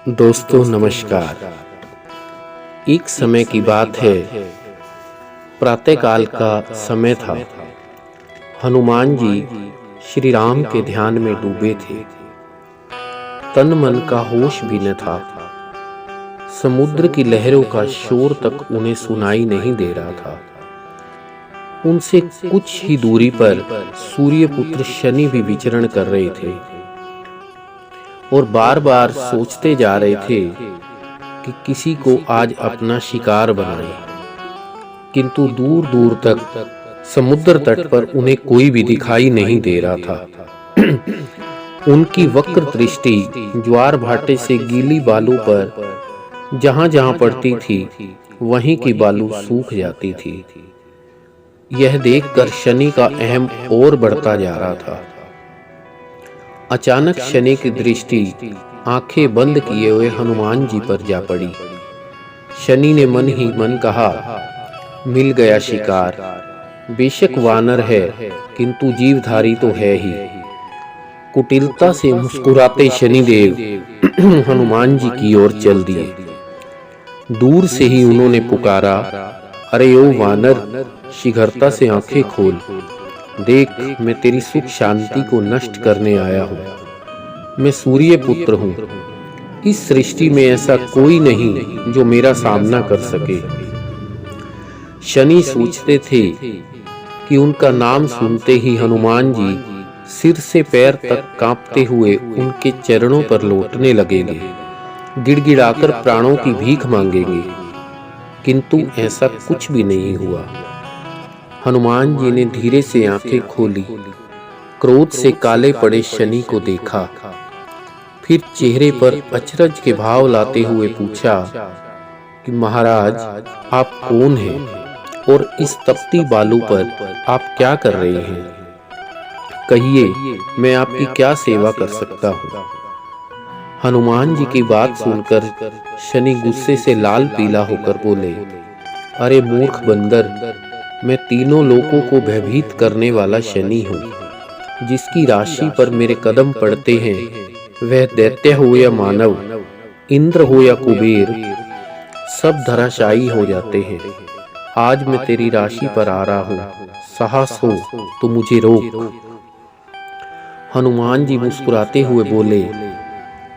दोस्तों नमस्कार। एक समय की बात है, प्रातःकाल का समय था। हनुमान जी श्री राम के ध्यान में डूबे थे। तन मन का होश भी न था। समुद्र की लहरों का शोर तक उन्हें सुनाई नहीं दे रहा था। उनसे कुछ ही दूरी पर सूर्यपुत्र शनि भी विचरण कर रहे थे और बार बार सोचते जा रहे थे कि किसी को आज अपना शिकार बनाए। किंतु दूर दूर तक समुद्र तट पर उन्हें कोई भी दिखाई नहीं दे रहा था। उनकी वक्र दृष्टि ज्वार भाटे से गीली बालू पर जहां जहां पड़ती थी वहीं की बालू सूख जाती थी। यह देखकर शनि का अहम और बढ़ता जा रहा था। अचानक शनि की दृष्टि आंखें बंद किए हुए हनुमान जी पर जा पड़ी। शनि ने मन ही मन कहा, मिल गया शिकार। बेशक वानर है किंतु जीवधारी तो है ही। कुटिलता से मुस्कुराते शनिदेव हनुमान जी की ओर चल दिए। दूर से ही उन्होंने पुकारा, अरे ओ वानर, शीघ्रता से आंखें खोल। देख, मैं तेरी सुख शांति को नष्ट करने आया हूँ। मैं सूर्य पुत्र हूँ। इस सृष्टि में ऐसा कोई नहीं जो मेरा सामना कर सके। शनि सोचते थे कि उनका नाम सुनते ही हनुमान जी सिर से पैर तक कांपते हुए उनके चरणों पर लौटने लगेंगे, गिड़गिड़ाकर प्राणों की भीख मांगेंगे। किंतु ऐसा कुछ भी नहीं हुआ। हनुमान जी ने धीरे से आंखें खोली, क्रोध से काले पड़े शनि को देखा, फिर चेहरे पर अचरज के भाव लाते हुए पूछा कि महाराज, आप कौन हैं और इस तपती बालू पर आप क्या कर रहे हैं? कहिए, मैं आपकी क्या सेवा कर सकता हूँ? हनुमान जी की बात सुनकर शनि गुस्से से लाल पीला होकर बोले, अरे मूर्ख बंदर, मैं तीनों लोकों को भयभीत करने वाला शनि हूँ। जिसकी राशि पर मेरे कदम पड़ते हैं वह दैत्य हो या मानव, इंद्र हो या कुबेर, सब धराशायी हो जाते हैं। आज मैं तेरी राशि पर आ रहा हूँ। साहस हो तो मुझे रोक। हनुमान जी मुस्कुराते हुए बोले,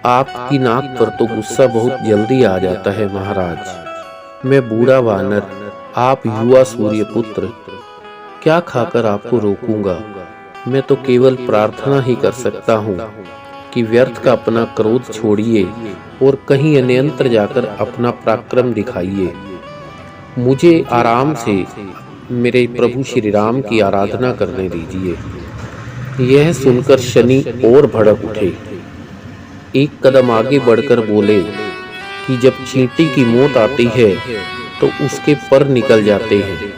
आपकी नाक पर तो गुस्सा बहुत जल्दी आ जाता है महाराज। मैं बूढ़ा वानर, आप युवा सूर्य पुत्र, क्या खाकर आपको रोकूंगा? मैं तो केवल प्रार्थना ही कर सकता हूँ कि व्यर्थ का अपना क्रोध छोड़िए और कहीं अन्यंत्र जाकर अपना पराक्रम दिखाइए। मुझे आराम से मेरे प्रभु श्री राम की आराधना करने दीजिए। यह सुनकर शनि और भड़क उठे। एक कदम आगे बढ़कर बोले कि जब चींटी की मौत आती है तो उसके पर निकल जाते हैं।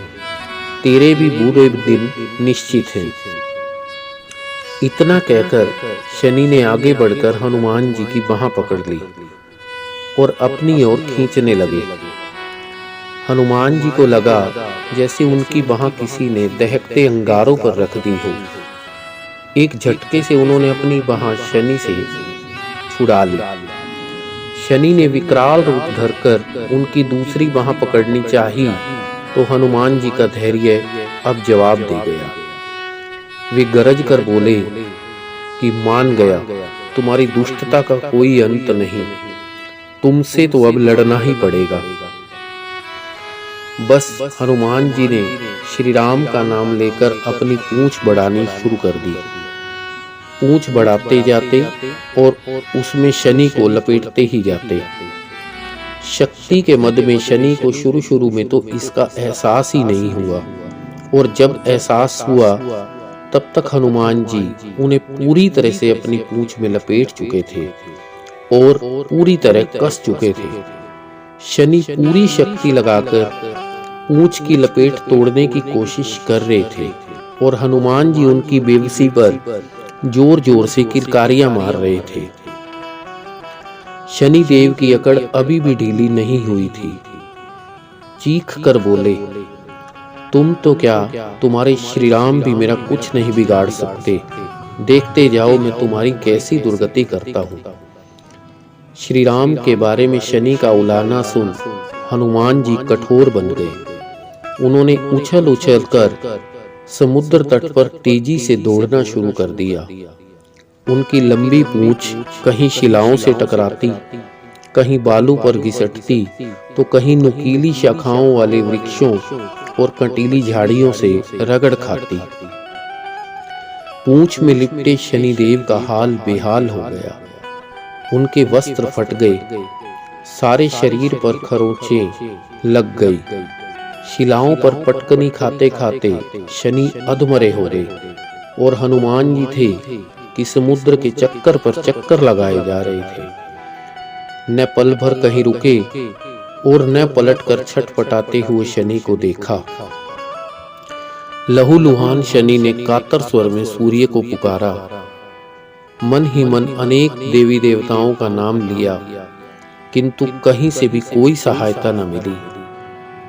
तेरे भी बुरे दिन निश्चित हैं। इतना कहकर शनि ने आगे बढ़कर हनुमान जी की बाह पकड़ ली और अपनी ओर खींचने लगे। हनुमान जी को लगा जैसे उनकी बाह किसी ने दहकते अंगारों पर रख दी हो। एक झटके से उन्होंने अपनी बाह शनि से छुड़ा ली। शनि ने विकराल रूप धरकर उनकी दूसरी बाह पकड़नी चाही तो हनुमान जी का धैर्य अब जवाब दे गया। वे गरज कर बोले कि मान गया, तुम्हारी दुष्टता का कोई अंत नहीं। तुमसे तो अब लड़ना ही पड़ेगा। बस हनुमान जी ने श्री राम का नाम लेकर अपनी पूंछ बढ़ानी शुरू कर दी। पूंछ बढ़ाते जाते और उसमें शनि को लपेटते ही जाते। शक्ति के मद में शनि को शुरू में तो इसका एहसास ही नहीं हुआ, और जब एहसास हुआ तब तक हनुमान जी उन्हें पूरी तरह से अपनी पूंछ में लपेट चुके थे और पूरी तरह कस चुके थे। शनि पूरी शक्ति लगाकर पूंछ की लपेट तोड़ने की कोशिश कर रहे थे और हनुमान जी उनकी बेबसी पर जोर जोर से किलकारियां मार रहे थे। शनि देव की अकड़ अभी भी ढीली नहीं हुई थी। चीख कर बोले, तुम तो क्या, तुम्हारे श्री राम भी मेरा कुछ नहीं बिगाड़ सकते। देखते जाओ मैं तुम्हारी कैसी दुर्गति करता हूँ। श्री राम के बारे में शनि का उलाहना सुन हनुमान जी कठोर बन गए। उन्होंने उछल उछल कर समुद्र तट पर तेजी से दौड़ना शुरू कर दिया। उनकी लंबी पूंछ कहीं शिलाओं से टकराती, कहीं बालू पर घिसटती, तो कहीं नुकीली शाखाओं वाले वृक्षों और कंटीली झाड़ियों से रगड़ खाती। पूंछ में लिपटे शनिदेव का हाल बेहाल हो गया। उनके वस्त्र फट गए, सारे शरीर पर खरोंचें लग गई। शिलाओं पर पटकनी खाते खाते शनि अधमरे हो गए और हनुमान जी थे कि समुद्र के चक्कर पर चक्कर लगाए जा रहे थे। न पल भर कहीं रुके और न पलटकर छटपटाते हुए शनि को देखा। लहूलुहान शनि ने कातर स्वर में सूर्य को पुकारा। मन ही मन अनेक देवी देवताओं का नाम लिया, किंतु कहीं से भी कोई सहायता न मिली।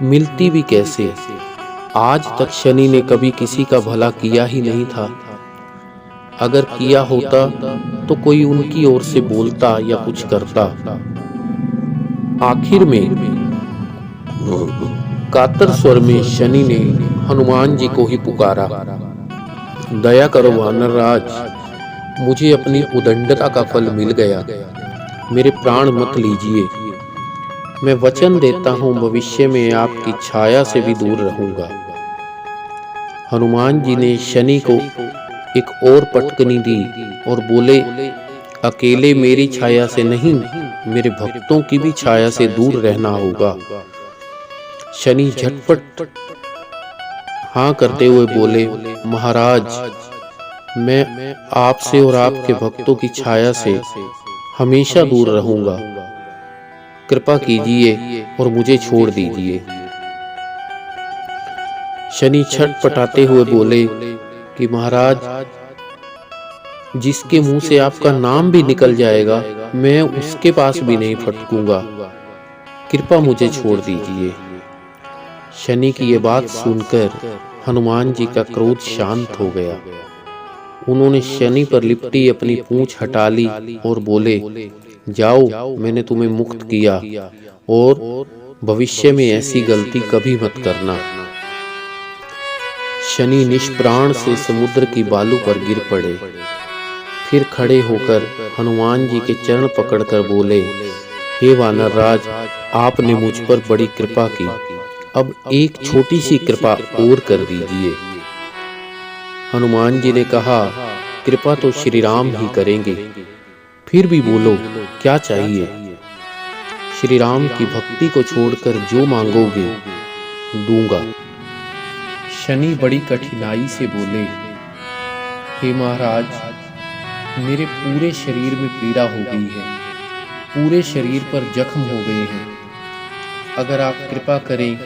मिलती भी कैसे? आज तक शनि ने कभी किसी का भला किया ही नहीं था। अगर किया होता तो कोई उनकी ओर से बोलता या कुछ करता। आखिर में कातर स्वर में शनि ने हनुमान जी को ही पुकारा। दया करो वानर राज, मुझे अपनी उदंडता का फल मिल गया। मेरे प्राण मत लीजिए। मैं वचन देता हूँ भविष्य में आपकी छाया से भी दूर रहूंगा। हनुमान जी ने शनि को एक और पटकनी दी और बोले, अकेले मेरी छाया से नहीं, मेरे भक्तों की भी छाया से दूर रहना होगा। शनि झटपट हाँ करते हुए बोले, महाराज, मैं आपसे और आपके भक्तों की छाया से हमेशा दूर रहूंगा। कृपा कीजिए और मुझे छोड़ दीजिए। शनि छटपटाते हुए बोले कि महाराज, जिसके मुंह से आपका नाम भी निकल जाएगा, मैं उसके पास भी नहीं फटकूंगा। कृपा मुझे छोड़ दीजिए। शनि की यह बात सुनकर हनुमान जी का क्रोध शांत हो गया। उन्होंने शनि पर लिपटी अपनी पूंछ हटा ली और बोले, जाओ, मैंने तुम्हें मुक्त किया और भविष्य में ऐसी गलती कभी मत करना। शनि निष्प्राण से समुद्र की बालू पर गिर पड़े। फिर खड़े होकर हनुमान जी के चरण पकड़कर बोले, हे वानर राज, आपने मुझ पर बड़ी कृपा की। अब एक छोटी सी कृपा और कर दीजिए। हनुमान जी ने कहा, कृपा तो श्री राम ही करेंगे, फिर भी बोलो क्या चाहिए। श्री राम की भक्ति को छोड़कर जो मांगोगे दूंगा। शनि बड़ी कठिनाई से बोले, हे महाराज, मेरे पूरे शरीर में पीड़ा हो गई है, पूरे शरीर पर जख्म हो गए हैं। अगर आप कृपा करें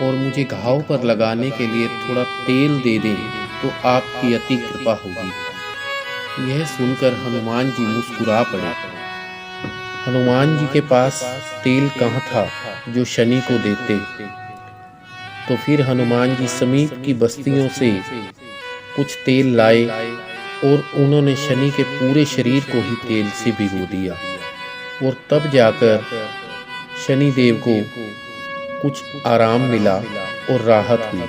और मुझे घाव पर लगाने के लिए थोड़ा तेल दे दें तो आपकी अति कृपा होगी। यह सुनकर हनुमान जी मुस्कुरा पड़े। हनुमान जी के पास तेल कहाँ था जो शनि को देते। तो फिर हनुमान जी समीप की बस्तियों से कुछ तेल लाए और उन्होंने शनि के पूरे शरीर को ही तेल से भिगो दिया और तब जाकर शनि देव को कुछ आराम मिला और राहत हुई।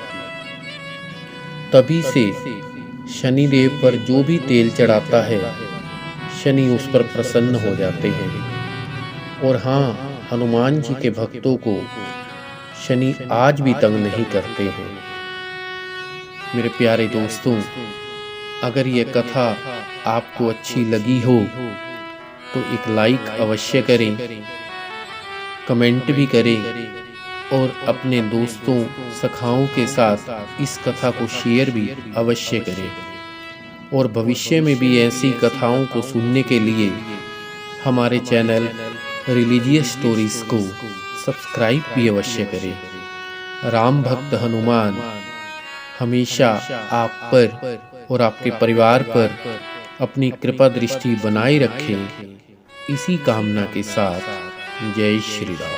तभी से शनि देव पर जो भी तेल चढ़ाता है, शनि उस पर प्रसन्न हो जाते हैं। और हाँ, हनुमान जी के भक्तों को शनि आज भी तंग नहीं करते हैं। मेरे प्यारे दोस्तों, अगर ये कथा आपको अच्छी लगी हो तो एक लाइक अवश्य करें, कमेंट भी करें और अपने दोस्तों सखाओं के साथ इस कथा को शेयर भी अवश्य करें। और भविष्य में भी ऐसी कथाओं को सुनने के लिए हमारे चैनल रिलीजियस स्टोरीज को सब्सक्राइब भी अवश्य करें। राम भक्त हनुमान हमेशा आप पर और आपके परिवार पर अपनी कृपा दृष्टि बनाए रखें। इसी कामना के साथ जय श्री राम।